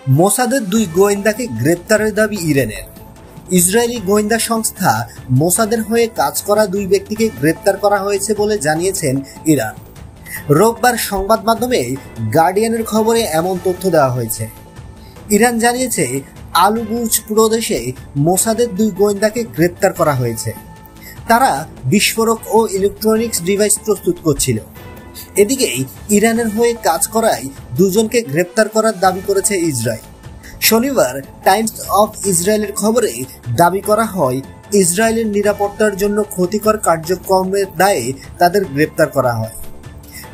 মোসাদের দুই গোয়েন্দাকে গ্রেপ্তারের দাবি ইরানের। ইসরায়েলি গোয়েন্দা সংস্থা মোসাদের হয়ে কাজ করা দুই ব্যক্তিকে গ্রেপ্তার করা হয়েছে বলে জানিয়েছেন ইরান। রোববার সংবাদ মাধ্যমে গার্ডিয়ানের খবরে এমন তথ্য দেওয়া হয়েছে। ইরান জানিয়েছে আলুবুর্জ প্রদেশে মোসাদের দুই গোয়েন্দাকে গ্রেপ্তার করা হয়েছে। তারা বিস্ফোরক ও ইলেকট্রনিক্স ডিভাইস প্রস্তুত করছিল। এদিকে ইরানের হয়ে কাজ করায় দুজনকে গ্রেপ্তার করার দাবি করেছে ইসরায়েল। শনিবার টাইমস অফ ইসরায়েলের খবরে দাবি করা হয়, ইসরায়েলের নিরাপত্তার জন্য ক্ষতিকর কার্যক্রমের দায়ে তাদের গ্রেপ্তার করা হয়।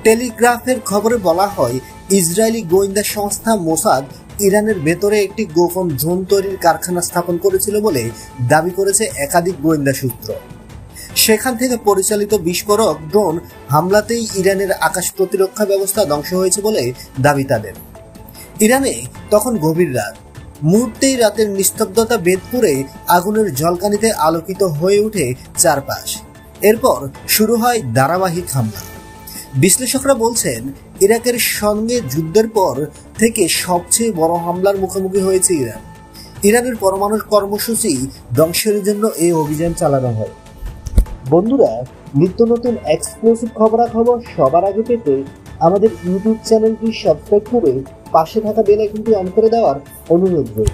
টেলিগ্রাফের খবরে বলা হয়, ইসরায়েলি গোয়েন্দা সংস্থা মোসাদ ইরানের ভেতরে একটি গোপন ড্রোন তৈরির কারখানা স্থাপন করেছিল বলে দাবি করেছে একাধিক গোয়েন্দা সূত্র। সেখান থেকে পরিচালিত বিস্ফোরক ড্রোন হামলাতেই ইরানের আকাশ প্রতিরক্ষা ব্যবস্থা ধ্বংস হয়েছে বলে দাবি তাদের। ইরানে তখন গভীর রাত। মুহূর্তেই রাতের নিস্তব্ধতা ভেদ করে আগুনের ঝলকানিতে আলোকিত হয়ে ওঠে চারপাশ। এরপর শুরু হয় ধারাবাহিক হামলা। বিশ্লেষকরা বলছেন, ইরাকের সঙ্গে যুদ্ধের পর থেকে সবচেয়ে বড় হামলার মুখোমুখি হয়েছে ইরান। ইরানের পরমাণু কর্মসূচি ধ্বংসের জন্য এই অভিযান চালানো হয়। বন্ধুরা, নিত্য নতুন এক্সক্লুসিভ খবরাখবর সবার আগে পেতে আমাদের ইউটিউব চ্যানেলটি সাবস্ক্রাইব করে পাশে থাকা বেল আইকনটি অন করে দেওয়ার অনুরোধ রইল।